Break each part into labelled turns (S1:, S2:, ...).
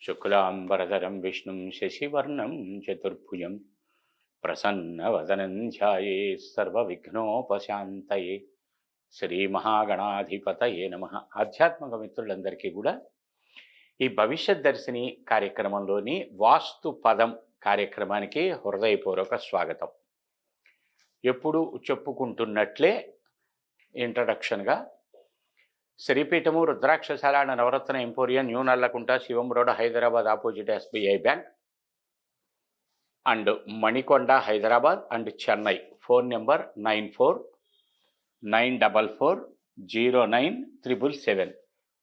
S1: శుక్లాంబరధరం విష్ణుం శశివర్ణం చతుర్భుజం ప్రసన్నవదనం ధ్యాయేత్ సర్వవిఘ్నోపశాంతయే. శ్రీ మహాగణాధిపతయే నమః. ఆధ్యాత్మిక మిత్రులందరికీ కూడా ఈ భవిష్యత్ దర్శిని కార్యక్రమంలోని వాస్తు పదం కార్యక్రమానికి హృదయపూర్వక స్వాగతం. ఎప్పుడు చెప్పుకుంటున్నట్లే ఇంట్రడక్షన్గా శ్రీపీఠము రుద్రాక్షశాల Navaratna emporium, new Nallakunta, Shivam road, Hyderabad, opposite SBI bank and Manikonda, Hyderabad and Chennai. Phone number 9494409777.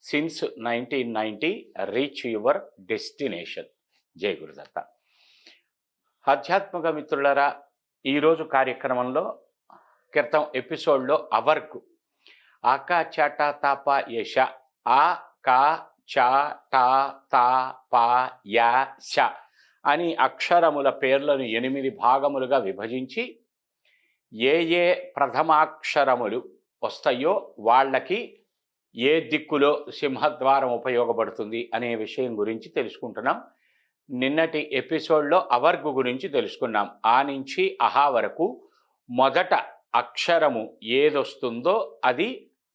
S1: Since 1990 reach your destination. Jai Gurudatta. ఆధ్యాత్మిక మిత్రులరా, ఈరోజు కార్యక్రమంలో క్రితం ఎపిసోడ్లో అవర్గు ఆకా చాట తాప యశ, ఆ కా చా టా తా పా యా శ అని అక్షరముల పేర్లను 8 భాగములుగా విభజించి ఏ ఏ ప్రథమాక్షరములు వస్తాయో వాళ్ళకి ఏ దిక్కులో సింహద్వారం ఉపయోగపడుతుంది అనే విషయం గురించి తెలుసుకుంటున్నాం. నిన్నటి ఎపిసోడ్లో అవర్గు గురించి తెలుసుకున్నాం. ఆ నుంచి అహా వరకు మొదట అక్షరము ఏదొస్తుందో అది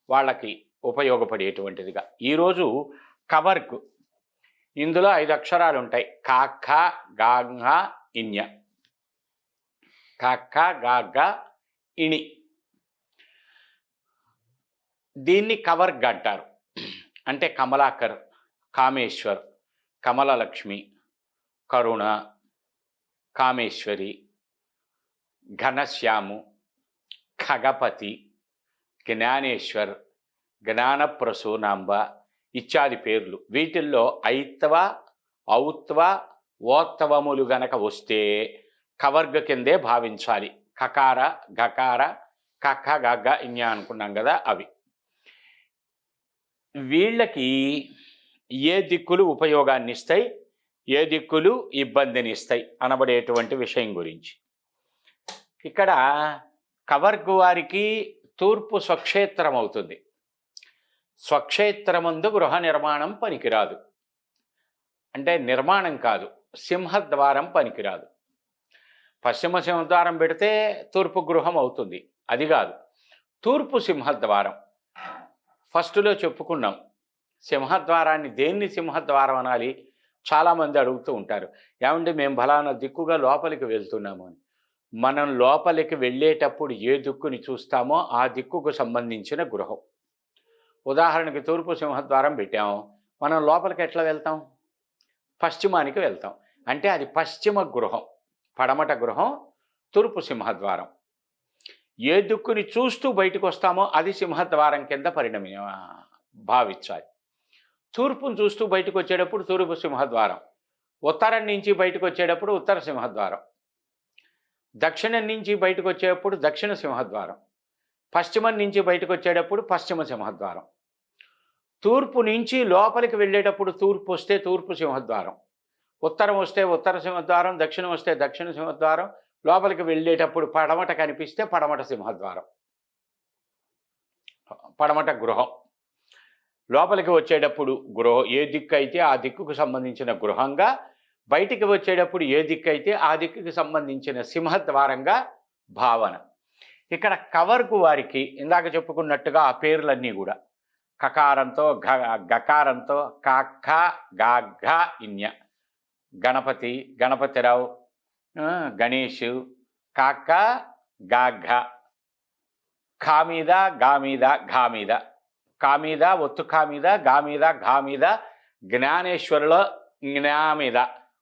S1: వాళ్ళకి ఉపయోగపడేటువంటిదిగా. ఈరోజు కవర్గు. ఇందులో 5 అక్షరాలు ఉంటాయి. కాఖ గాఘ ఇన్య. కాఖ గాఘ ఇణి. దీన్ని కవర్గ్ అంటారు. అంటే కమలాకర్, కామేశ్వర్, కమలలక్ష్మి, కరుణ, కామేశ్వరి, ఘనశ్యాము, ఖగపతి, జ్ఞానేశ్వర్, జ్ఞానప్రసూనాంబ ఇత్యాది పేర్లు. వీటిల్లో ఐత్వ, ఔత్వ, ఓత్వములు గనక వస్తే కవర్గ కిందే భావించాలి. కకార, గకార, కఖ గగ ఇన్య అనుకున్నాం కదా, అవి. వీళ్ళకి ఏ దిక్కులు ఉపయోగాన్ని ఇస్తాయి, ఏ దిక్కులు ఇబ్బందిని ఇస్తాయి అనబడేటువంటి విషయం గురించి. ఇక్కడ కవర్గు వారికి తూర్పు స్వక్షేత్రం అవుతుంది. స్వక్షేత్రమందు గృహ నిర్మాణం పనికిరాదు. అంటే నిర్మాణం కాదు, సింహద్వారం పనికిరాదు. పశ్చిమ సింహద్వారం పెడితే తూర్పు గృహం అవుతుంది, అది కాదు. తూర్పు సింహద్వారం ఫస్ట్లో చెప్పుకున్నాం. సింహద్వారాన్ని దేన్ని సింహద్వారం అనాలి? చాలామంది అడుగుతూ ఉంటారు, ఏమంటే మేము ఫలానా దిక్కుగా లోపలికి వెళ్తున్నాము అని. మనం లోపలికి వెళ్ళేటప్పుడు ఏ దిక్కుని చూస్తామో ఆ దిక్కుకు సంబంధించిన గృహం. ఉదాహరణకి తూర్పు సింహద్వారం పెట్టాము, మనం లోపలికి ఎట్లా వెళ్తాం? పశ్చిమానికి వెళ్తాం. అంటే అది పశ్చిమ గృహం. పడమట గృహం తూర్పు సింహద్వారం. ఏ దిక్కుని చూస్తూ బయటకు వస్తామో అది సింహద్వారం కింద భావించాలి. తూర్పును చూస్తూ బయటకు వచ్చేటప్పుడు తూర్పు సింహద్వారం, ఉత్తరం నుంచి బయటకు వచ్చేటప్పుడు ఉత్తర సింహద్వారం, దక్షిణం నుంచి బయటకు వచ్చేటప్పుడు దక్షిణ సింహద్వారం, పశ్చిమం నుంచి బయటకు వచ్చేటప్పుడు పశ్చిమ సింహద్వారం. తూర్పు నుంచి లోపలికి వెళ్ళేటప్పుడు తూర్పు వస్తే తూర్పు సింహద్వారం, ఉత్తరం వస్తే ఉత్తర సింహద్వారం, దక్షిణం వస్తే దక్షిణ సింహద్వారం, లోపలికి వెళ్ళేటప్పుడు పడమట కనిపిస్తే పడమట సింహద్వారం, పడమట గృహం. లోపలికి వచ్చేటప్పుడు గృహం ఏ దిక్కు అయితే ఆ దిక్కుకు సంబంధించిన గృహంగా, బయటికి వచ్చేటప్పుడు ఏ దిక్కు అయితే ఆ దిక్కుకి సంబంధించిన సింహద్వారంగా భావన. ఇక్కడ కవర్గు వారికి ఇందాక చెప్పుకున్నట్టుగా ఆ పేర్లన్నీ కూడా కకారంతో, గకారంతో, కాఖ గాఘ ఇన్య. గణపతి, గణపతిరావు, గణేష్, కాక గాఘ. ఖా మీద, గా మీద, ఘా మీద, కా మీద, ఒత్తు ఖా మీద, గా మీద, ఘా మీద, జ్ఞానేశ్వరుల జ్ఞా మీద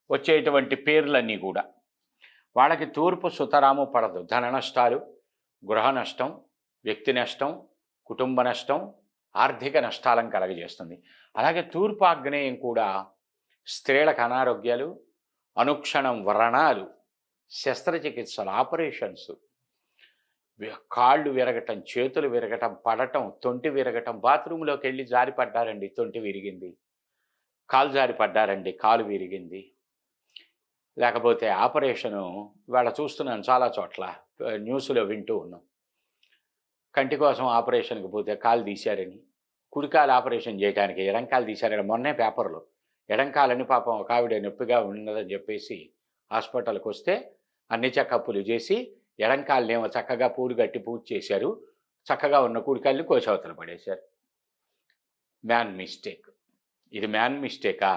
S1: వచ్చేటువంటి పేర్లన్నీ కూడా వాళ్ళకి తూర్పు సుతరాము పడదు. ధన నష్టాలు, గృహ నష్టం, వ్యక్తి నష్టం, కుటుంబ నష్టం, ఆర్థిక నష్టాలను కలగజేస్తుంది. అలాగే తూర్పు ఆగ్నేయం కూడా స్త్రీలకు అనారోగ్యాలు, అనుక్షణం వ్రణాలు, శస్త్రచికిత్సలు, ఆపరేషన్స్, కాళ్ళు విరగటం, చేతులు విరగటం, పడటం, తొంటి విరగటం. బాత్రూంలోకి వెళ్ళి జారి పడ్డారండి, తొంటి విరిగింది. కాలు జారి పడ్డారండి, కాలు విరిగింది. లేకపోతే ఆపరేషను ఇవాళ చూస్తున్నాను చాలా చోట్ల, న్యూస్లో వింటూ ఉన్నాం. కంటి కోసం ఆపరేషన్కి పోతే కాలు తీశారని, కుడికాలు ఆపరేషన్ చేయడానికి ఎడంకాలు తీశారని మొన్నే పేపర్లో ఎడంకాలని పాపం ఒక ఆవిడ నొప్పిగా ఉన్నదని చెప్పేసి హాస్పిటల్కి వస్తే అన్ని చెకప్పులు చేసి ఎడంకాలనేమో చక్కగా పూలు కట్టి పూజ చేశారు, చక్కగా ఉన్న కుడికాళ్ళని కోసవతల పడేశారు. Man mistake. ఇది మ్యాన్ మిస్టేకా?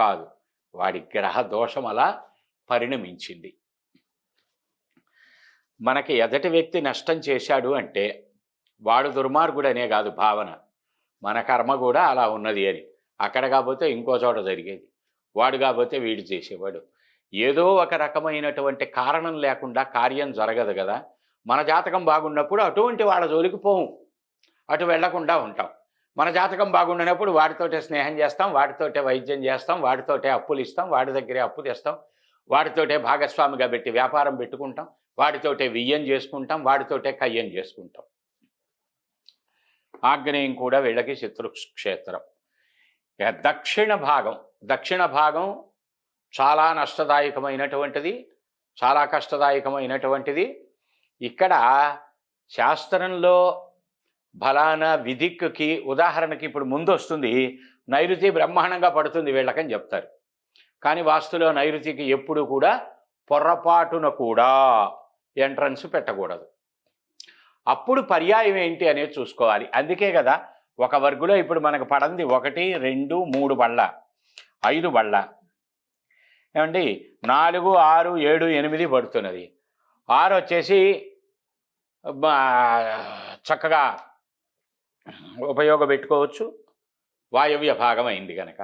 S1: కాదు, వాడి గ్రహ దోషం అలా పరిణమించింది. మనకి ఎదటి వ్యక్తి నష్టం చేశాడు అంటే వాడు దుర్మార్గుడనే కాదు భావన, మన కర్మ కూడా అలా ఉన్నది అని. అక్కడ కాకపోతే ఇంకో చోట జరిగేది, వాడు కాకపోతే వీడు చేసేవాడు. ఏదో ఒక రకమైనటువంటి కారణం లేకుండా కార్యం జరగదు కదా. మన జాతకం బాగున్నప్పుడు అటువంటి వాళ్ళ జోలికి పోము, అటు వెళ్లకుండా ఉంటాం. మన జాతకం బాగుండినప్పుడు వాడితోటే స్నేహం చేస్తాం, వాడితోటే వైద్యం చేస్తాం, వాడితోటే అప్పులు ఇస్తాం, వాడి దగ్గరే అప్పు తెస్తాం, వాడితోటే భాగస్వామిగా పెట్టి వ్యాపారం పెట్టుకుంటాం, వాడితోటే వియ్యం చేసుకుంటాం, వాడితోటే కయ్యం చేసుకుంటాం. ఆగ్నేయం కూడా వీళ్ళకి శత్రుక్షేత్రం. దక్షిణ భాగం చాలా నష్టదాయకమైనటువంటిది, చాలా కష్టదాయకమైనటువంటిది. ఇక్కడ శాస్త్రంలో ఫలానా విధిక్కి ఉదాహరణకి ఇప్పుడు ముందు వస్తుంది నైరుతి బ్రహ్మాండంగా పడుతుంది వీళ్ళకని చెప్తారు. కానీ వాస్తులో నైరుతికి ఎప్పుడు కూడా పొర్రపాటున కూడా ఎంట్రన్స్ పెట్టకూడదు. అప్పుడు పర్యాయం ఏంటి అనేది చూసుకోవాలి. అందుకే కదా ఒక వర్గులో ఇప్పుడు మనకు పడంది 1, 2, 3 బళ్ళ, 5 బళ్ళ, ఏమండి 4, 6, 7, 8 పడుతున్నది. 6 వచ్చేసి చక్కగా ఉపయోగపెట్టుకోవచ్చు, వాయవ్య భాగం అయింది కనుక.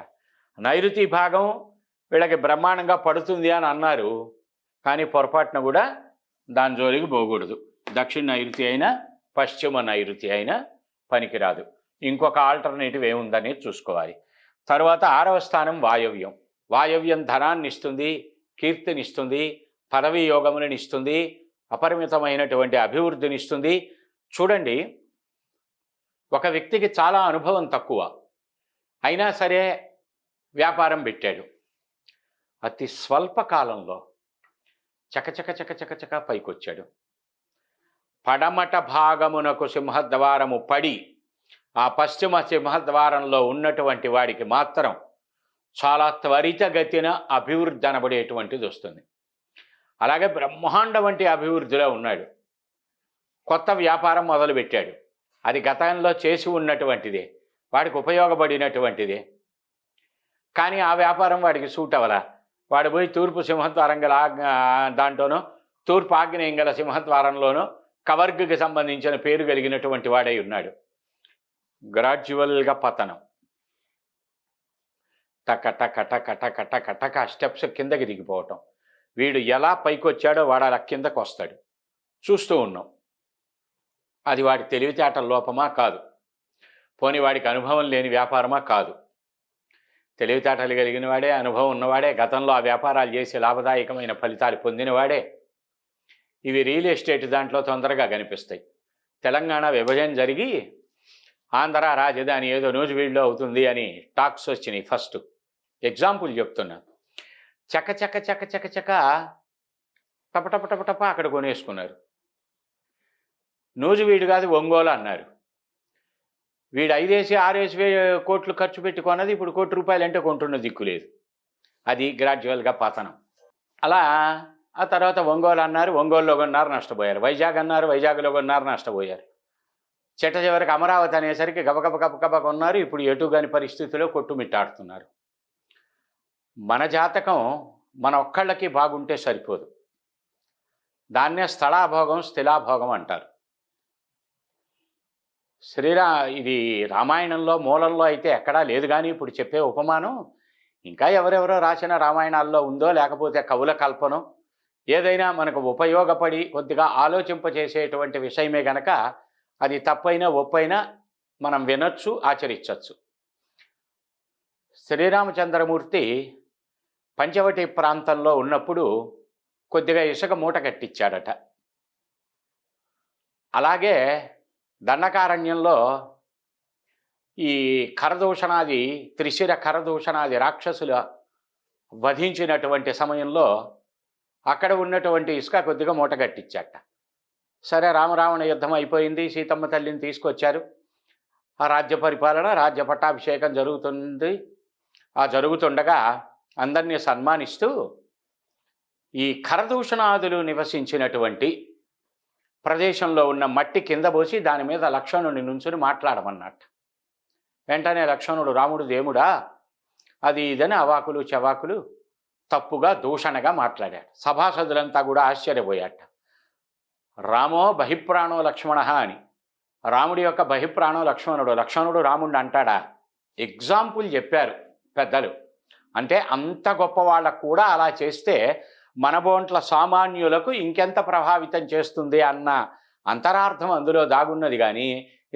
S1: నైరుతి భాగం వీళ్ళకి బ్రహ్మాండంగా పడుతుంది అని అన్నారు, కానీ పొరపాటున కూడా దాని జోలికి పోకూడదు. దక్షిణ నైరుతి అయినా పశ్చిమ నైరుతి అయినా పనికిరాదు. ఇంకొక ఆల్టర్నేటివ్ ఏముందనేది చూసుకోవాలి. తర్వాత 6వ స్థానం వాయవ్యం. వాయవ్యం ధనాన్ని ఇస్తుంది, కీర్తినిస్తుంది, పదవీ యోగములను ఇస్తుంది, అపరిమితమైనటువంటి అభివృద్ధిని ఇస్తుంది. చూడండి, ఒక వ్యక్తికి చాలా అనుభవం తక్కువ అయినా సరే వ్యాపారం పెట్టాడు. అతి స్వల్ప కాలంలో చకచక పైకొచ్చాడు. పడమట భాగమునకు సింహద్వారము పడి ఆ పశ్చిమ సింహద్వారంలో ఉన్నటువంటి వాడికి మాత్రం చాలా త్వరితగతిన అభివృద్ధి అనబడేటువంటిది వస్తుంది. అలాగే బ్రహ్మాండ వంటి అభివృద్ధిలో ఉన్నాడు. కొత్త వ్యాపారం మొదలుపెట్టాడు, అది గతంలో చేసి ఉన్నటువంటిదే, వాడికి ఉపయోగపడినటువంటిదే. కానీ ఆ వ్యాపారం వాడికి సూట్ అవ్వలా. వాడు పోయి తూర్పు సింహద్వారం గల దాంట్లోనో తూర్పు ఆగ్నేయం గల సింహద్వారంలోనో కవర్గ్కి సంబంధించిన పేరు కలిగినటువంటి వాడై ఉన్నాడు. గ్రాడ్యువల్గా పతనం, టక టక టక టక టక టక స్టెప్స్ కిందకి దిగిపోవటం. వీడు ఎలా పైకి వచ్చాడో వాడు అలా కిందకు వస్తాడు, చూస్తూ ఉన్నాం. అది వాడి తెలివితేటల లోపమా? కాదు. పోనీ వాడికి అనుభవం లేని వ్యాపారమా? కాదు. తెలివితేటలు కలిగిన వాడే, అనుభవం ఉన్నవాడే, గతంలో ఆ వ్యాపారాలు చేసి లాభదాయకమైన ఫలితాలు పొందినవాడే. ఇవి రియల్ ఎస్టేట్ దాంట్లో తొందరగా కనిపిస్తాయి. తెలంగాణ విభజన జరిగి ఆంధ్ర రాజధాని ఏదో నూజివీడులో అవుతుంది అని టాక్స్ వచ్చినాయి. ఫస్ట్ ఎగ్జాంపుల్ చెప్తున్నా. చక చక చక చక చక టపటపటపటప అక్కడ కొనేసుకున్నారు. నూజివీడు కాదు ఒంగోలు అన్నారు. వీడు 5 6 కోట్లు ఖర్చు పెట్టి కొన్నది ఇప్పుడు ₹1 అంటే కొంటున్న దిక్కు లేదు. అది గ్రాడ్యువల్గా పతనం. అలా ఆ తర్వాత ఒంగోలు అన్నారు, ఒంగోలులో కొన్నారు, నష్టపోయారు. వైజాగ్ అన్నారు, వైజాగ్లో కొన్నారు, నష్టపోయారు. చివరికి అమరావతి అనేసరికి గబగబ కొన్నారు. ఇప్పుడు ఎటుగాని పరిస్థితిలో కొట్టుమిట్టాడుతున్నారు. మన జాతకం మన ఒక్కళ్ళకి బాగుంటే సరిపోదు. దాన్నే స్థలాభోగం స్థిలాభోగం అంటారు. ఇది రామాయణంలో మూలంలో అయితే ఎక్కడా లేదు. కానీ ఇప్పుడు చెప్పే ఉపమానం ఇంకా ఎవరెవరో రాసిన రామాయణాల్లో ఉందో, లేకపోతే కవుల కల్పనో, ఏదైనా మనకు ఉపయోగపడి కొద్దిగా ఆలోచింపచేసేటువంటి విషయమే గనక అది తప్పైనా ఒప్పైనా మనం వినొచ్చు, ఆచరించవచ్చు. శ్రీరామచంద్రమూర్తి పంచవటి ప్రాంతంలో ఉన్నప్పుడు కొద్దిగా ఇసుక మూట కట్టించాడట. అలాగే దండకారణ్యంలో ఈ కరదూషణాది త్రిశిర కరదూషణాది రాక్షసుల వధించినటువంటి సమయంలో అక్కడ ఉన్నటువంటి ఇసుక కొద్దిగా మూట కట్టించాట. సరే, రామరావణ యుద్ధం అయిపోయింది, సీతమ్మ తల్లిని తీసుకొచ్చారు, ఆ రాజ్య పరిపాలన, రాజ్య పట్టాభిషేకం జరుగుతుంది. ఆ జరుగుతుండగా అందరినీ సన్మానిస్తూ ఈ ఖరదూషణాదులు నివసించినటువంటి ప్రదేశంలో ఉన్న మట్టి కింద పోసి దాని మీద లక్ష్మణుడిని నుంచుని మాట్లాడమన్నట్టు. వెంటనే లక్ష్మణుడు, రాముడు దేవుడా అది ఇదని అవాకులు చవాకులు తప్పుగా దూషణగా మాట్లాడాడు. సభాసదులంతా కూడా ఆశ్చర్యపోయాట. రామో బహిప్రాణో లక్ష్మణ అని. రాముడి యొక్క బహిప్రాణో లక్ష్మణుడు. లక్ష్మణుడు రాముడిని అంటాడా? ఎగ్జాంపుల్ చెప్పారు పెద్దలు. అంటే అంత గొప్ప వాళ్ళకు కూడా అలా చేస్తే మనబోంట్ల సామాన్యులకు ఇంకెంత ప్రభావితం చేస్తుంది అన్న అంతరార్థం అందులో దాగున్నది. కానీ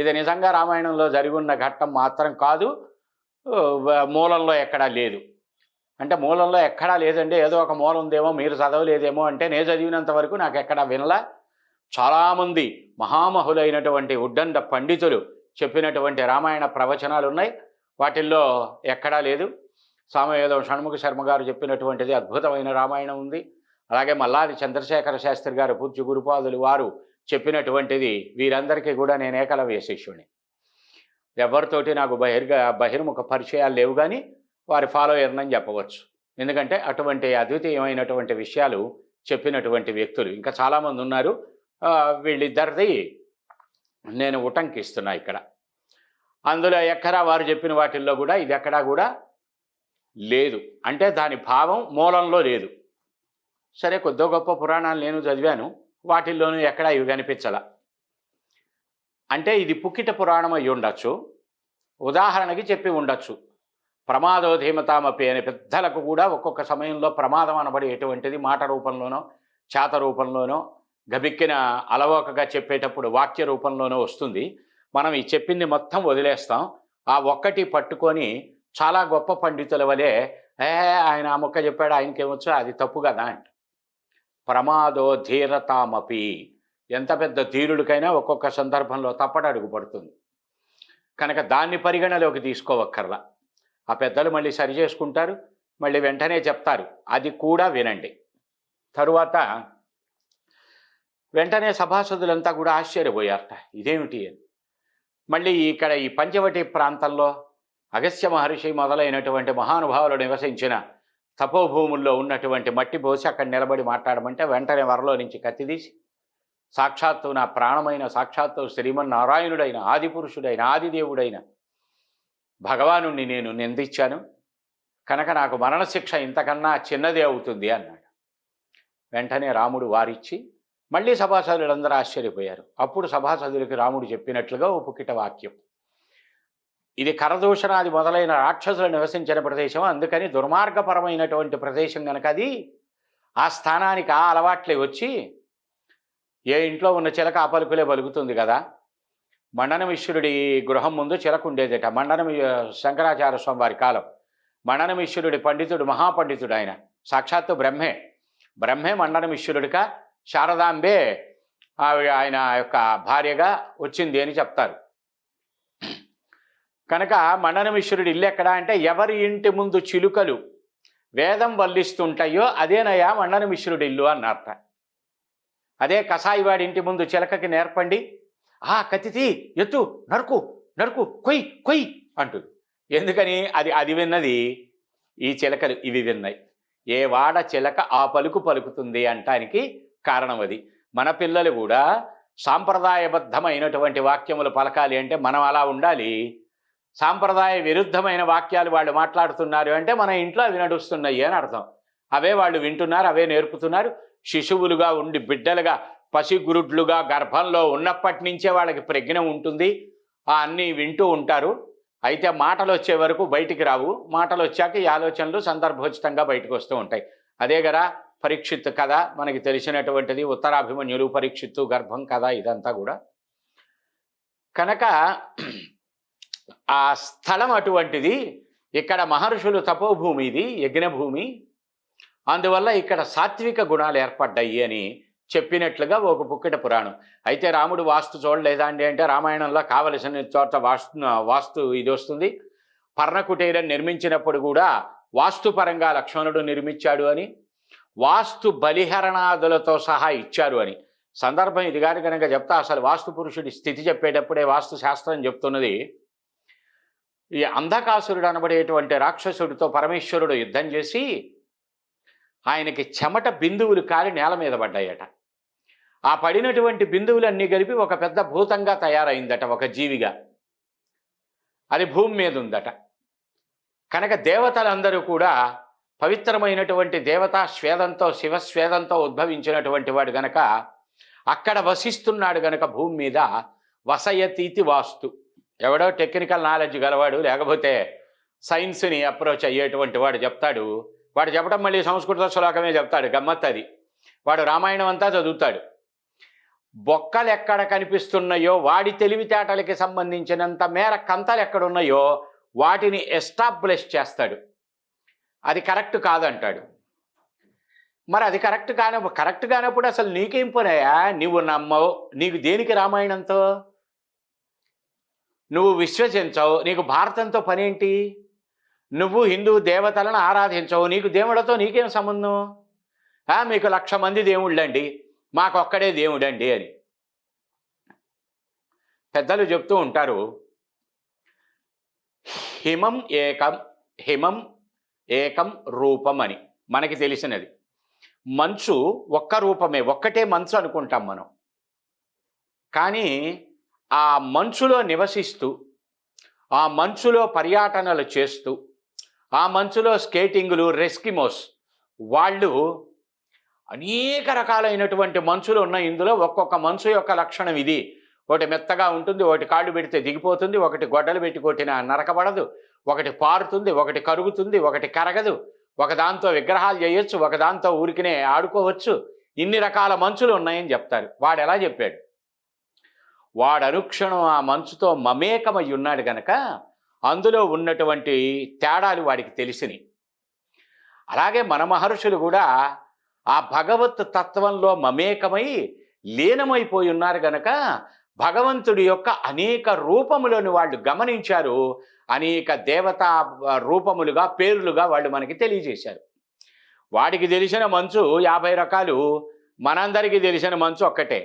S1: ఇది నిజంగా రామాయణంలో జరిగిన ఘట్టం మాత్రం కాదు, మూలంలో ఎక్కడా లేదు. అంటే మూలంలో ఎక్కడా లేదండి, ఏదో ఒక మూలం ఉందేమో, మీరు చదవలేదేమో అంటే నేను చదివినంత వరకు నాకు ఎక్కడా వినలా. చాలామంది మహామహులైనటువంటి ఉడ్డండ పండితులు చెప్పినటువంటి రామాయణ ప్రవచనాలు ఉన్నాయి, వాటిల్లో ఎక్కడా లేదు. సామవేదం షణ్ముఖ శర్మ గారు చెప్పినటువంటిది అద్భుతమైన రామాయణం ఉంది. అలాగే మల్లాది చంద్రశేఖర శాస్త్రి గారు పూజ్య గురుపాదులు వారు చెప్పినటువంటిది. వీరందరికీ కూడా నేను ఏకలవ్య శిష్యుని. ఎవరితోటి నాకు బహిర్ముఖ పరిచయాలు లేవు, కానీ వారి ఫాలోయర్నని చెప్పవచ్చు. ఎందుకంటే అటువంటి అద్వితీయమైనటువంటి విషయాలు చెప్పినటువంటి వ్యక్తులు ఇంకా చాలామంది ఉన్నారు. వీళ్ళిద్దరిది నేను ఉటంకిస్తున్నా ఇక్కడ. అందులో ఎక్కడా వారు చెప్పిన వాటిల్లో కూడా ఇది ఎక్కడా కూడా లేదు. అంటే దాని భావం మూలంలో లేదు. సరే, కొద్ది గొప్ప పురాణాలు నేను చదివాను, వాటిల్లోనూ ఎక్కడా ఇవి కనిపించాల. అంటే ఇది పుక్కిట పురాణం అయి ఉండొచ్చు, ఉదాహరణకి చెప్పి ఉండొచ్చు. ప్రమాదోధీమతామపి అనే పెద్దలకు కూడా ఒక్కొక్క సమయంలో ప్రమాదం అనబడేటువంటిది మాట రూపంలోనో చేత రూపంలోనో గబిక్కిన అలవోకగా చెప్పేటప్పుడు వాక్య రూపంలోనో వస్తుంది. మనం ఈ చెప్పింది మొత్తం వదిలేస్తాం, ఆ ఒక్కటి పట్టుకొని చాలా గొప్ప పండితుల వలె ఆయన ఆ మొక్క చెప్పాడు ఆయనకేమొచ్చో అది తప్పు కదా అంట. ప్రమాదో ధీరతామపి, ఎంత పెద్ద ధీరుడికైనా ఒక్కొక్క సందర్భంలో తప్పటడుగు పడుతుంది కనుక దాన్ని పరిగణలోకి తీసుకోవక్కర్లా. ఆ పెద్దలు మళ్ళీ సరి చేసుకుంటారు, మళ్ళీ వెంటనే చెప్తారు, అది కూడా వినండి. తరువాత వెంటనే సభాసదులంతా కూడా ఆశ్చర్యపోయారట, ఇదేమిటి అని. మళ్ళీ ఇక్కడ ఈ పంచవటి ప్రాంతంలో అగస్త్య మహర్షి మొదలైనటువంటి మహానుభావులు నివసించిన తపోభూముల్లో ఉన్నటువంటి మట్టి పోసి అక్కడ నిలబడి మాట్లాడమంటే వెంటనే వరలో నుంచి కత్తి తీసి సాక్షాత్తు నా ప్రాణమైన సాక్షాత్తు శ్రీమన్నారాయణుడైన ఆదిపురుషుడైన ఆదిదేవుడైన భగవానుణ్ణి నేను నిందించాను కనుక నాకు మరణశిక్ష ఇంతకన్నా చిన్నదే అవుతుంది అన్నాడు. వెంటనే రాముడు వారిచ్చి మళ్ళీ సభాసదులందరూ ఆశ్చర్యపోయారు. అప్పుడు సభాసదులకి రాముడు చెప్పినట్లుగా ఓ పుక్కిట వాక్యం. ఇది కరదూషణాది మొదలైన రాక్షసులు నివసించిన ప్రదేశం, అందుకని దుర్మార్గపరమైనటువంటి ప్రదేశం కనుక అది ఆ స్థానానికి ఆ అలవాట్లే వచ్చి ఏ ఇంట్లో ఉన్న చిలక ఆ పలుకులే పలుకుతుంది కదా. మండనమిశ్వరుడి గృహం ముందు చిలక ఉండేదట. శంకరాచార్య స్వామి వారి కాలం. మండనమిశ్వరుడి పండితుడు, మహాపండితుడు ఆయన, సాక్షాత్తు బ్రహ్మే మండనమిశ్వరుడిగా శారదాంబే ఆయన యొక్క భార్యగా వచ్చింది అని చెప్తారు. కనుక మండనమిశ్వరుడి ఇల్లు ఎక్కడ అంటే ఎవరి ఇంటి ముందు చిలుకలు వేదం వల్లిస్తుంటాయో అదేనయ్యా మండనమిశ్వరుడి ఇల్లు అన్నారట. అదే కసాయివాడి ఇంటి ముందు చిలకకి నేర్పండి, కత్తితి ఎత్తు నరుకు నరుకు కొయ్ కొయ్ అంటుంది. ఎందుకని అది విన్నది ఈ చిలకలు ఇవి విన్నాయి. ఏ వాడ చిలక ఆ పలుకు పలుకుతుంది అంటానికి కారణం అది. మన పిల్లలు కూడా సాంప్రదాయబద్ధమైనటువంటి వాక్యములు పలకాలి అంటే మనం అలా ఉండాలి. సాంప్రదాయ విరుద్ధమైన వాక్యాలు వాళ్ళు మాట్లాడుతున్నారు అంటే మన ఇంట్లో అవి నడుస్తున్నాయి అని అర్థం. అవే వాళ్ళు వింటున్నారు, అవే నేర్పుతున్నారు. శిశువులుగా ఉండి బిడ్డలుగా పసిగురుడ్లుగా గర్భంలో ఉన్నప్పటి నుంచే వాళ్ళకి ప్రజ్ఞ ఉంటుంది, అన్నీ వింటూ ఉంటారు. అయితే మాటలు వచ్చే వరకు బయటికి రావు, మాటలు వచ్చాక ఈ ఆలోచనలు సందర్భోచితంగా బయటకు వస్తూ ఉంటాయి. అదే కదా పరీక్షిత్ కథ మనకి తెలిసినటువంటిది, ఉత్తరాభిమన్యులు పరీక్షిత్తు గర్భం కథ ఇదంతా కూడా. కనుక ఆ స్థలం అటువంటిది. ఇక్కడ మహర్షులు తపోభూమి, ఇది యజ్ఞభూమి, అందువల్ల ఇక్కడ సాత్విక గుణాలు ఏర్పడ్డాయి అని చెప్పినట్లుగా ఒక పుక్కిట పురాణం. అయితే రాముడు వాస్తు చూడలేదా అండి అంటే రామాయణంలో కావలసిన చోట వాస్తు ఇది వస్తుంది. పర్ణకుటీరం నిర్మించినప్పుడు కూడా వాస్తుపరంగా లక్ష్మణుడు నిర్మించాడు అని, వాస్తు బలిహరణాదులతో సహా ఇచ్చారు అని. సందర్భం ఇది కాదు కనుక చెప్తా. అసలు వాస్తు పురుషుడి స్థితి చెప్పేటప్పుడే వాస్తు శాస్త్రం చెప్తున్నది, ఈ అంధకాసురుడు అనబడేటువంటి రాక్షసుడితో పరమేశ్వరుడు యుద్ధం చేసి ఆయనకి చెమట బిందువులు కారి నేల మీద పడ్డాయట. ఆ పడినటువంటి బిందువులన్నీ కలిపి ఒక పెద్ద భూతంగా తయారైందట, ఒక జీవిగా. అది భూమి మీద ఉందట. కనుక దేవతలందరూ కూడా పవిత్రమైనటువంటి దేవతా స్వేదంతో, శివస్వేదంతో ఉద్భవించినటువంటి వాడు గనక అక్కడ వసిస్తున్నాడు గనక భూమి మీద వసయతీతి వాస్తు. ఎవడో టెక్నికల్ నాలెడ్జ్ గలవాడు, లేకపోతే సైన్స్ని అప్రోచ్ అయ్యేటువంటి వాడు చెప్తాడు. వాడు చెప్పడం మళ్ళీ సంస్కృత శ్లోకమే చెప్తాడు, గమ్మత్ అది. వాడు రామాయణం అంతా చదువుతాడు. బొక్కలు ఎక్కడ కనిపిస్తున్నాయో, వాడి తెలివితేటలకి సంబంధించినంత మేర కంతలు ఎక్కడున్నాయో వాటిని ఎస్టాబ్లిష్ చేస్తాడు. అది కరెక్ట్ కాదంటాడు. మరి అది కరెక్ట్ కానప్పుడు అసలు నీకేం పోనాయా? నువ్వు నమ్మవు, నీకు దేనికి రామాయణంతో? నువ్వు విశ్వసించవు, నీకు భారతంతో పనేంటి? నువ్వు హిందూ దేవతలను ఆరాధించవు, నీకు దేవుడితో నీకేం సంబంధం? మీకు 1,00,000 మంది దేవుళ్ళండి, మాకొక్కడే దేవుడండి అని పెద్దలు చెప్తూ ఉంటారు. హిమం ఏకం రూపం అని మనకి తెలిసినది. మంచు ఒక్క రూపమే, ఒక్కటే మంచు అనుకుంటాం మనం. కానీ ఆ మంచులో నివసిస్తూ, ఆ మంచులో పర్యటనలు చేస్తూ, ఆ మంచులో స్కేటింగులు, రెస్కిమోస్ వాళ్ళు అనేక రకాలైనటువంటి మంచులు ఉన్నాయి. ఇందులో ఒక్కొక్క మంచు యొక్క లక్షణం ఇది. ఒకటి మెత్తగా ఉంటుంది, ఒకటి కాళ్ళు పెడితే దిగిపోతుంది, ఒకటి గొడ్డలు పెట్టి కొట్టిన నరకబడదు, ఒకటి పారుతుంది, ఒకటి కరుగుతుంది, ఒకటి కరగదు, ఒకదాంతో విగ్రహాలు చేయొచ్చు, ఒకదాంతో ఊరికినే ఆడుకోవచ్చు. ఇన్ని రకాల మంచులు ఉన్నాయని చెప్తారు. వాడు ఎలా చెప్పాడు? వాడు అనుక్షణం ఆ మంచుతో మమేకమై ఉన్నాడు గనక అందులో ఉన్నటువంటి తేడాలు వాడికి తెలిసినాయి. అలాగే మన మహర్షులు కూడా ఆ భగవత్ తత్వంలో మమేకమై లీనమైపోయి ఉన్నారు గనక భగవంతుడి యొక్క అనేక రూపములను వాళ్ళు గమనించారు. అనేక దేవతా రూపములుగా, పేర్లుగా వాళ్ళు మనకి తెలియజేశారు. వాడికి తెలిసిన మంచు 50 రకాలు, మనందరికీ తెలిసిన మంచు ఒక్కటే.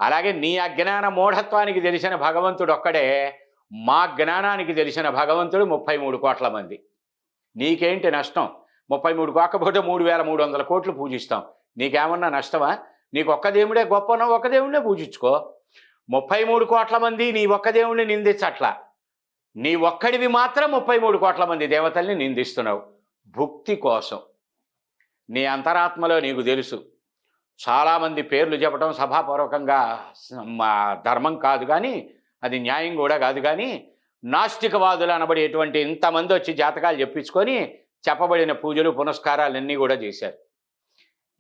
S1: అలాగే నీ అజ్ఞాన మూఢత్వానికి తెలిసిన భగవంతుడు ఒక్కడే, మా జ్ఞానానికి తెలిసిన భగవంతుడు 33 కోట్ల మంది. నీకేంటి నష్టం? 33 కాకపోతే 3,300 కోట్లు పూజిస్తాం, నీకేమన్నా నష్టమా? నీకు ఒక్క దేవుడే గొప్పనో, ఒక్క దేవుడినే పూజించుకో. 33 కోట్ల మంది నీ ఒక్క దేవుడిని నిందించట్లా, నీ ఒక్కడివి మాత్రం 33 కోట్ల మంది దేవతల్ని నిందిస్తున్నావు. భుక్తి కోసం. నీ అంతరాత్మలో నీకు తెలుసు, చాలామంది పేర్లు చెప్పడం సభాపూర్వకంగా ధర్మం కాదు, కానీ అది న్యాయం కూడా కాదు. కానీ నాస్తికవాదులు అనబడేటువంటి ఇంతమంది వచ్చి జాతకాలు చెప్పించుకొని చెప్పబడిన పూజలు పునస్కారాలన్నీ కూడా చేశారు.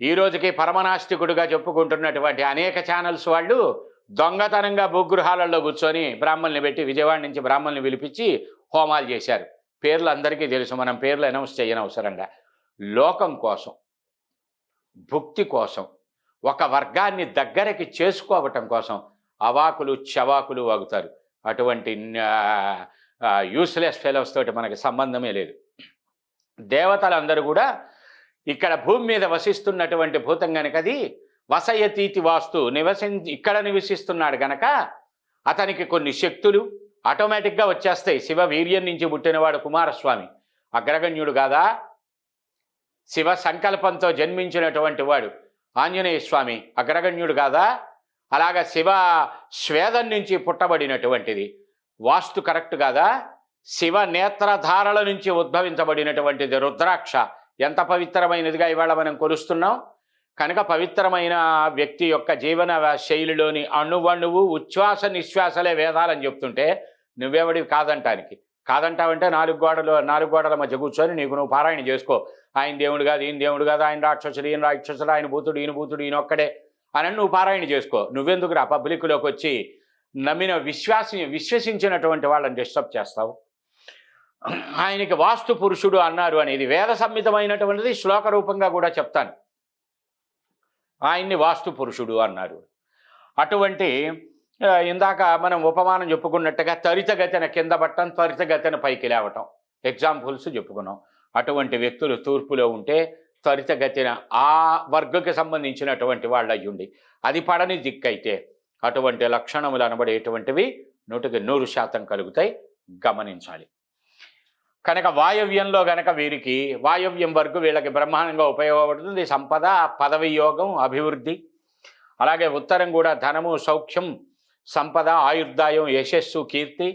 S1: ఈ రోజుకి పరమనాస్తికుడుగా చెప్పుకుంటున్నటువంటి అనేక ఛానల్స్ వాళ్ళు దొంగతనంగా భూగృహాలలో కూర్చొని బ్రాహ్మణుల్ని పెట్టి, విజయవాడ నుంచి బ్రాహ్మణుల్ని పిలిపించి హోమాలు చేశారు. పేర్లు అందరికీ తెలుసు, మనం పేర్లు అనౌన్స్ చేయనవసరంగా. లోకం కోసం, భుక్తి కోసం, ఒక వర్గాన్ని దగ్గరికి చేసుకోవటం కోసం అవాకులు చవాకులు వాగుతారు. అటువంటి యూస్లెస్ ఫెలోస్ తోటి మనకి సంబంధమే లేదు. దేవతలందరూ కూడా ఇక్కడ భూమి మీద వసిస్తున్నటువంటి భూతం గనక అది వసయతీతి వాస్తు ఇక్కడ నివసిస్తున్నాడు గనక అతనికి కొన్ని శక్తులు ఆటోమేటిక్గా వచ్చేస్తాయి. శివ వీర్యం నుంచి పుట్టినవాడు కుమారస్వామి, అగ్రగణ్యుడు కాదా? శివ సంకల్పంతో జన్మించినటువంటి వాడు ఆంజనేయ స్వామి, అగ్రగణ్యుడు కాదా? అలాగా శివ స్వేదం నుంచి పుట్టబడినటువంటిది వాస్తు కరెక్ట్ కాదా? శివ నేత్రధారల నుంచి ఉద్భవించబడినటువంటిది రుద్రాక్ష ఎంత పవిత్రమైనదిగా ఇవాళ మనం కొలుస్తున్నాం. కనుక పవిత్రమైన వ్యక్తి యొక్క జీవన శైలిలోని అణువణువు ఉచ్ఛ్వాస నిశ్వాసలే వేదాలని చెప్తుంటే నువ్వెవడివి కాదంటానికి? కాదంటావంటే నాలుగు గోడల మధ్య కూర్చొని నీకు నువ్వు పారాయణ చేసుకో. ఆయన దేవుడు కాదు, ఈయన దేవుడు కాదు, ఆయన రాక్షసుడు, ఈయన రాక్షసుడు, ఆయన భూతుడు, ఈయన ఒక్కడే అని నువ్వు పారాయణ చేసుకో. నువ్వెందుకు రా పబ్లిక్లోకి వచ్చి నమ్మిన విశ్వసించినటువంటి వాళ్ళని డిస్టర్బ్ చేస్తావు? ఆయనకి వాస్తు పురుషుడు అన్నారు అనేది వేద సంహితమైనటువంటిది, శ్లోక రూపంగా కూడా చెప్తాను. ఆయన్ని వాస్తు పురుషుడు అన్నారు. అటువంటి ఇందాక మనం ఉపమానం చెప్పుకున్నట్టుగా త్వరితగతిన కింద పట్టడం, త్వరితగతిన పైకి లేవటం ఎగ్జాంపుల్స్ చెప్పుకున్నాం. అటువంటి వ్యక్తులు తూర్పులో ఉంటే త్వరితగతిన ఆ వర్గకి సంబంధించినటువంటి వాళ్ళు అయ్యుండి, అది పడని దిక్కైతే అటువంటి లక్షణములు అనబడేటువంటివి 100% కలుగుతాయి. గమనించాలి. కనుక వాయవ్యంలో గనక వీరికి వాయవ్యం వరకు వీళ్ళకి బ్రహ్మాండంగా ఉపయోగపడుతుంది. సంపద, పదవి యోగం, అభివృద్ధి. అలాగే ఉత్తరం కూడా ధనము, సౌఖ్యం, సంపద, ఆయుర్దాయం, యశస్సు, కీర్తి.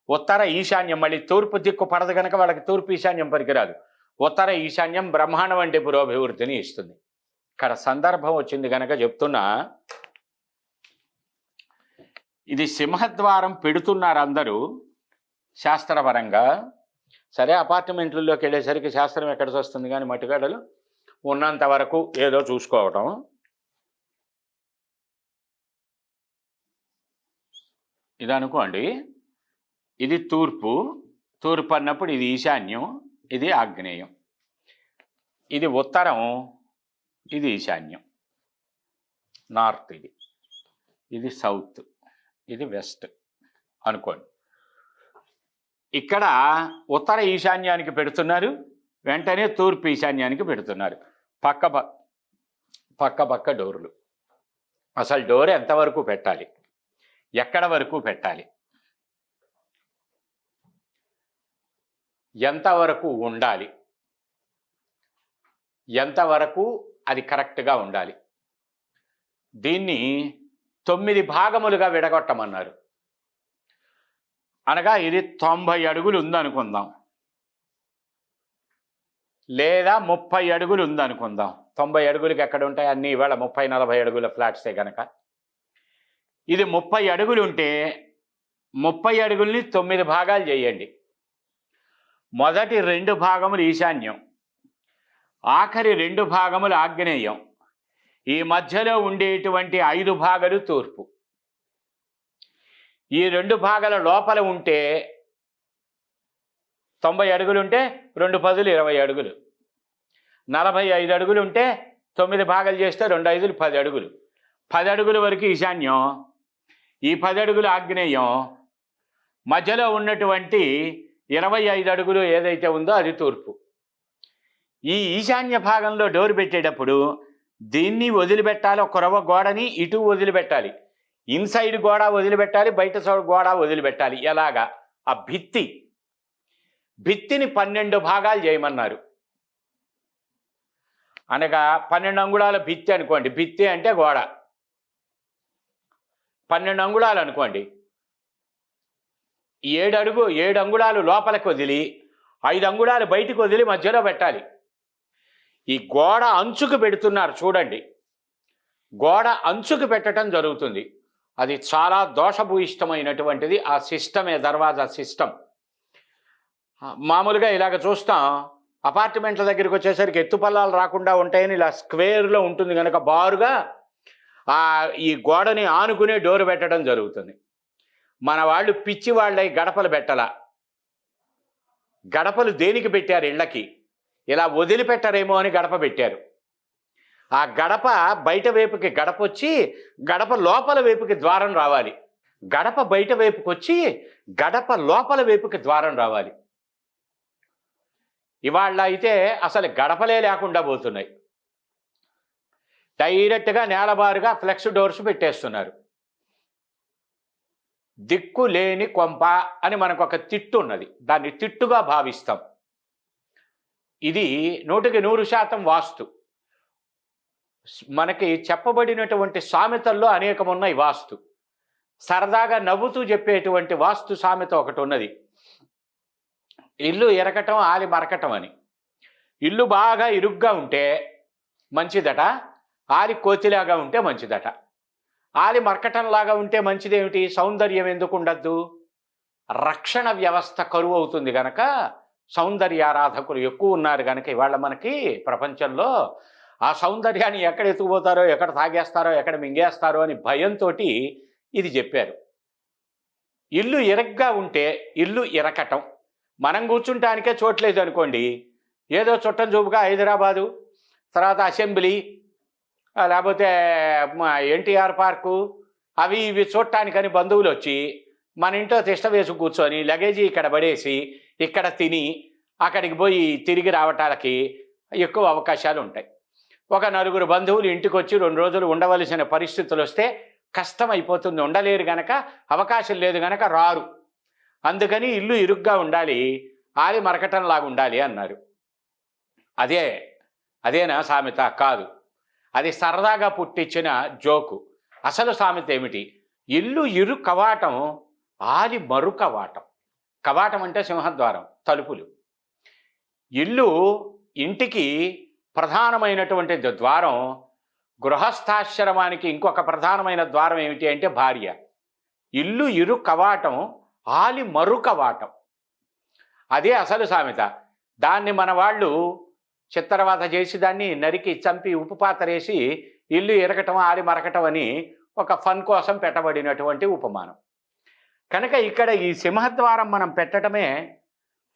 S1: ఉత్తర ఈశాన్యం మళ్ళీ తూర్పు దిక్కు పడదు కనుక వాళ్ళకి తూర్పు ఈశాన్యం పనికిరాదు. ఉత్తర ఈశాన్యం బ్రహ్మాండం వంటి పురోభివృద్ధిని ఇస్తుంది. ఇక్కడ సందర్భం వచ్చింది కనుక చెప్తున్నా, ఇది సింహద్వారం పెడుతున్నారు అందరూ శాస్త్రపరంగా. సరే, అపార్ట్మెంట్లలోకి వెళ్ళేసరికి శాస్త్రం ఎక్కడికి వస్తుంది, కానీ మట్టుగడలు ఉన్నంత వరకు ఏదో చూసుకోవటం. ఇది అనుకోండి, ఇది తూర్పు. తూర్పు అన్నప్పుడు ఇది ఈశాన్యం, ఇది ఆగ్నేయం. ఇది ఉత్తరం, ఇది ఈశాన్యం, నార్త్. ఇది సౌత్, ఇది వెస్ట్ అనుకోండి. ఇక్కడ ఉత్తర ఈశాన్యానికి పెడుతున్నారు, వెంటనే తూర్పు ఈశాన్యానికి పెడుతున్నారు. పక్క పక్క డోర్లు. అసలు డోర్ ఎంతవరకు పెట్టాలి, ఎక్కడ వరకు పెట్టాలి, ఎంతవరకు ఉండాలి, ఎంతవరకు అది కరెక్ట్గా ఉండాలి, దీన్ని 9 భాగములుగా విడగొట్టమన్నారు. అనగా ఇది 90 అడుగులు ఉందనుకుందాం, లేదా 30 అడుగులు ఉందనుకుందాం. 90 అడుగులకి ఎక్కడ ఉంటాయి, అన్నీ ఇవాళ 30-40 అడుగుల ఫ్లాట్సే కనుక. ఇది 30 అడుగులు ఉంటే 30 అడుగుల్ని 9 భాగాలు చేయండి. మొదటి 2 భాగములు ఈశాన్యం, ఆఖరి 2 భాగములు ఆగ్నేయం, ఈ మధ్యలో ఉండేటువంటి 5 భాగాలు తూర్పు. ఈ 2 భాగాల లోపల ఉంటే 90 అడుగులు ఉంటే 2 పదులు 20 అడుగులు, 45 అడుగులు ఉంటే 9 భాగాలు చేస్తే 2 5 10 అడుగులు. 10 అడుగుల వరకు ఈశాన్యం, ఈ 10 అడుగులు ఆగ్నేయం, మధ్యలో ఉన్నటువంటి 25 అడుగులు ఏదైతే ఉందో అది తూర్పు. ఈ ఈశాన్య భాగంలో డోర్ పెట్టేటప్పుడు దీన్ని వదిలిపెట్టాలి, ఒక రవ్వ గోడని ఇటు వదిలిపెట్టాలి, ఇన్సైడ్ గోడ వదిలిపెట్టాలి, బయట గోడ వదిలిపెట్టాలి. ఎలాగా? ఆ భిత్తిని 12 భాగాలు చేయమన్నారు. అనగా 12 అంగుళాల భిత్తి అనుకోండి. భిత్తి అంటే గోడ. 12 అంగుళాలు అనుకోండి. 7 అంగుళాలు లోపలికి వదిలి 5 అంగుళాలు బయటికి వదిలి మధ్యలో పెట్టాలి. ఈ గోడ అంచుకు పెడుతున్నారు చూడండి, గోడ అంచుకు పెట్టడం జరుగుతుంది. అది చాలా దోషభూయిష్టమైనటువంటిది. ఆ సిస్టమే దర్వాజా సిస్టమ్. మామూలుగా ఇలాగ చూస్తాం, అపార్ట్మెంట్ల దగ్గరికి వచ్చేసరికి ఎత్తుపల్లాలు రాకుండా ఉంటాయని ఇలా స్క్వేర్లో ఉంటుంది కనుక బారుగా ఈ గోడని ఆనుకునే డోరు పెట్టడం జరుగుతుంది. మన వాళ్ళు పిచ్చి వాళ్ళై గడపలు పెట్టాల. గడపలు దేనికి పెట్టారు? ఇళ్ళకి. ఇలా వదిలిపెట్టరేమో అని గడప పెట్టారు. ఆ గడప బయట వైపుకి గడప వచ్చి గడప లోపల వైపుకి ద్వారం రావాలి. గడప బయట వైపుకి వచ్చి గడప లోపల వైపుకి ద్వారం రావాలి. ఇవాళ అయితే అసలు గడపలే లేకుండా పోతున్నాయి. డైరెక్ట్గా నేలబారుగా ఫ్లెక్స్ డోర్స్ పెట్టేస్తున్నారు. దిక్కు లేని కొంప అని మనకు ఒక తిట్టు ఉన్నది, దాన్ని తిట్టుగా భావిస్తాం. ఇది 100% వాస్తు. మనకి చెప్పబడినటువంటి సామెతల్లో అనేకం ఉన్నాయి వాస్తు. సరదాగా నవ్వుతూ చెప్పేటువంటి వాస్తు సామెత ఒకటి ఉన్నది, ఇల్లు ఎరకటం ఆలి మరకటం అని. ఇల్లు బాగా ఇరుగ్గా ఉంటే మంచిదట, ఆలి కోతిలాగా ఉంటే మంచిదట. ఆలి మరకటంలాగా ఉంటే మంచిదేమిటి? సౌందర్యం ఎందుకు ఉండద్దు? రక్షణ వ్యవస్థ కరువు అవుతుంది కనుక సౌందర్యారాధకులు ఎక్కువ ఉన్నారు కనుక ఇవాళ మనకి ప్రపంచంలో ఆ సౌందర్యాన్ని ఎక్కడ ఎత్తుకుపోతారో, ఎక్కడ తాగేస్తారో, ఎక్కడ మింగేస్తారో అని భయంతో ఇది చెప్పారు. ఇల్లు ఇరగ్గా ఉంటే ఇల్లు ఇరకటం. మనం కూర్చుంటానికే చోట్లేదు అనుకోండి, ఏదో చుట్టం చూపుగా హైదరాబాదు, తర్వాత అసెంబ్లీ, లేకపోతే ఎన్టీఆర్ పార్కు, అవి ఇవి చూడటానికని బంధువులు వచ్చి మన ఇంట్లో తిష్ట వేసి కూర్చొని లగేజీ ఇక్కడ పడేసి ఇక్కడ తిని అక్కడికి పోయి తిరిగి రావటానికి ఎక్కువ అవకాశాలు ఉంటాయి. ఒక 4 బంధువులు ఇంటికి వచ్చి 2 రోజులు ఉండవలసిన పరిస్థితులు వస్తే కష్టం అయిపోతుంది. ఉండలేరు గనక, అవకాశం లేదు గనక రారు. అందుకని ఇల్లు ఇరుగ్గా ఉండాలి. ఆలి మరకటంలాగా ఉండాలి అన్నారు. అదేనా సామెత? కాదు, అది సరదాగా పుట్టించిన జోకు. అసలు సామెత ఏమిటి? ఇల్లు ఇరు కవాటం, ఆలి మరు కవాటం. కవాటం అంటే సింహద్వారం, తలుపులు. ఇంటికి ప్రధానమైనటువంటి ద్వారం. గృహస్థాశ్రమానికి ఇంకొక ప్రధానమైన ద్వారం ఏమిటి అంటే భార్య. ఇల్లు ఇరు కవాటం, ఆలి మరు కవాటం. అదే అసలు సామెత. దాన్ని మన వాళ్ళు చిత్తరవాత చేసి దాన్ని నరికి చంపి ఉప్పు పాతరేసి ఇల్లు ఇరకటం ఆలి మరకటం అని ఒక ఫన్ కోసం పెట్టబడినటువంటి ఉపమానం. కనుక ఇక్కడ ఈ సింహద్వారం మనం పెట్టడమే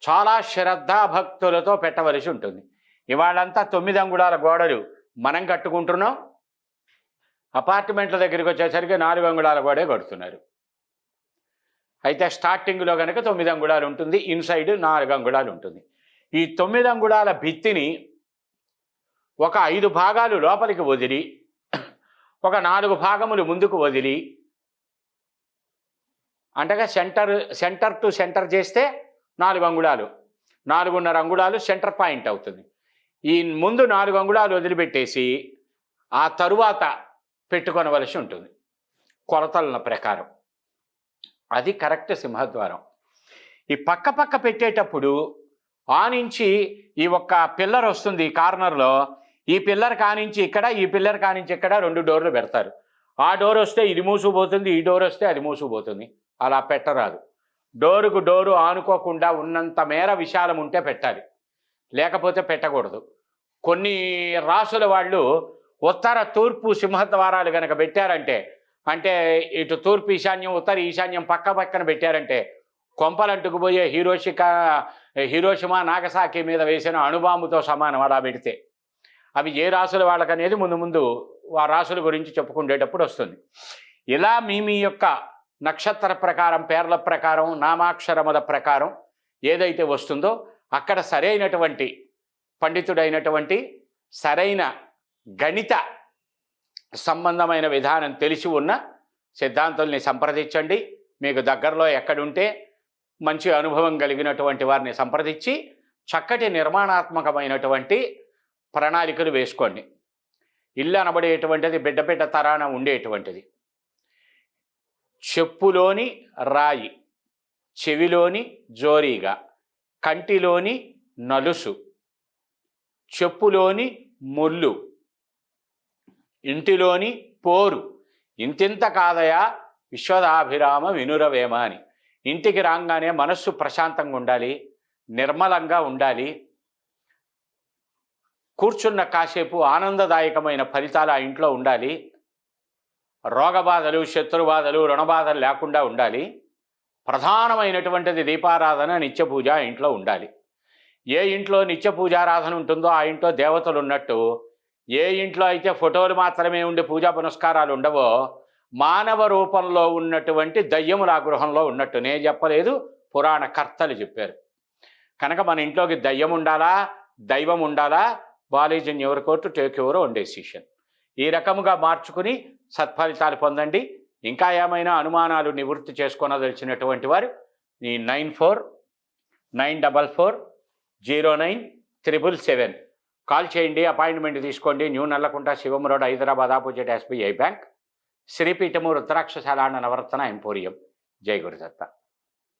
S1: చాలా శ్రద్ధాభక్తులతో పెట్టవలసి ఉంటుంది. ఇవాళంతా 9 అంగుళాల గోడలు మనం కట్టుకుంటున్నాం, అపార్ట్మెంట్ల దగ్గరికి వచ్చేసరికి 4 అంగుళాల గోడే కడుతున్నారు. అయితే స్టార్టింగ్లో కనుక 9 అంగుళాలు ఉంటుంది, ఇన్సైడ్ 4 అంగుళాలు ఉంటుంది. ఈ 9 అంగుళాల భిత్తిని ఒక 5 భాగాలు లోపలికి వదిలి, ఒక 4 భాగములు ముందుకు వదిలి, అంటగా సెంటర్ టు సెంటర్ చేస్తే 4 అంగుళాలు, 4.5 అంగుళాలు సెంటర్ పాయింట్ అవుతుంది. ఈ ముందు 4 అంగుళాలు వదిలిపెట్టేసి ఆ తరువాత పెట్టుకొనవలసి ఉంటుంది కొలతల ప్రకారం. అది కరెక్ట్ సింహద్వారం. ఈ పక్క పెట్టేటప్పుడు ఆ నుంచి ఈ ఒక్క పిల్లర్ వస్తుంది కార్నర్లో. ఈ పిల్లర్ కానించి ఇక్కడ, ఈ పిల్లర్ కానించి ఇక్కడ 2 డోర్లు పెడతారు. ఆ డోర్ వస్తే ఇది మూసుకుపోతుంది, ఈ డోర్ వస్తే అది మూసుకుపోతుంది. అలా పెట్టరాదు. డోరుకు డోరు ఆనుకోకుండా ఉన్నంత మేర విశాలం ఉంటే పెట్టాలి, లేకపోతే పెట్టకూడదు. కొన్ని రాసుల వాళ్ళు ఉత్తర తూర్పు సింహద్వారాలు కనుక పెట్టారంటే, అంటే ఇటు తూర్పు ఈశాన్యం ఉత్తర ఈశాన్యం పక్కన పెట్టారంటే కొంపలంటుకుపోయే హీరోషిమా నాగసాకి మీద వేసిన అణుబాంబుతో సమానం అలా పెడితే. అవి ఏ రాసుల వాళ్ళకనేది ముందు ఆ రాసుల గురించి చెప్పుకునేటప్పుడు వస్తుంది. ఇలా మీ యొక్క నక్షత్ర ప్రకారం, పేర్ల ప్రకారం, నామాక్షరముల ప్రకారం ఏదైతే వస్తుందో అక్కడ సరైనటువంటి పండితుడైనటువంటి సరైన గణిత సంబంధమైన విధానం తెలిసి ఉన్న సిద్ధాంతుల్ని సంప్రదించండి. మీకు దగ్గరలో ఎక్కడుంటే మంచి అనుభవం కలిగినటువంటి వారిని సంప్రదించి చక్కటి నిర్మాణాత్మకమైనటువంటి ప్రణాళికలు వేసుకోండి. ఇల్లు అనబడేటువంటిది బిడ్డ తరాన ఉండేటువంటిది. చెప్పులోని రాయి, చెవిలోని జోరీగా, కంటిలోని నలుసు, చెప్పులోని ముళ్ళు, ఇంటిలోని పోరు, ఇంతింత కాదయా విశ్వదాభిరామ వినురవేమ అని. ఇంటికి రాగానే మనస్సు ప్రశాంతంగా ఉండాలి, నిర్మలంగా ఉండాలి. కూర్చున్న కాసేపు ఆనందదాయకమైన ఫలితాలు ఆ ఇంట్లో ఉండాలి. రోగబాధలు, శత్రుబాధలు, రుణబాధలు లేకుండా ఉండాలి. ప్రధానమైనటువంటిది దీపారాధన, నిత్యపూజ ఇంట్లో ఉండాలి. ఏ ఇంట్లో నిత్య పూజారాధన ఉంటుందో ఆ ఇంట్లో దేవతలు ఉన్నట్టు, ఏ ఇంట్లో అయితే ఫోటోలు మాత్రమే ఉండి పూజా పునస్కారాలు ఉండవో మానవ రూపంలో ఉన్నటువంటి దయ్యములు ఆ గృహంలో ఉన్నట్టు. నేను చెప్పలేదు, పురాణ కర్తలు చెప్పారు. కనుక మన ఇంట్లోకి దయ్యం ఉండాలా, దైవం ఉండాలా, ball is in your court, take your own decision. ఈ రకముగా మార్చుకుని సత్ఫలితాలు పొందండి. ఇంకా ఏమైనా అనుమానాలు నివృత్తి చేసుకోనదలిచినటువంటి వారు ఈ 9444097777 కాల్ చేయండి, అపాయింట్మెంట్ తీసుకోండి. New Nallakunta, Shivam road, Hyderabad, opposite SBI bank, శ్రీపీఠము రుద్రాక్షశాల నవరత్న ఎంపోరియం. జై గురుదత్త.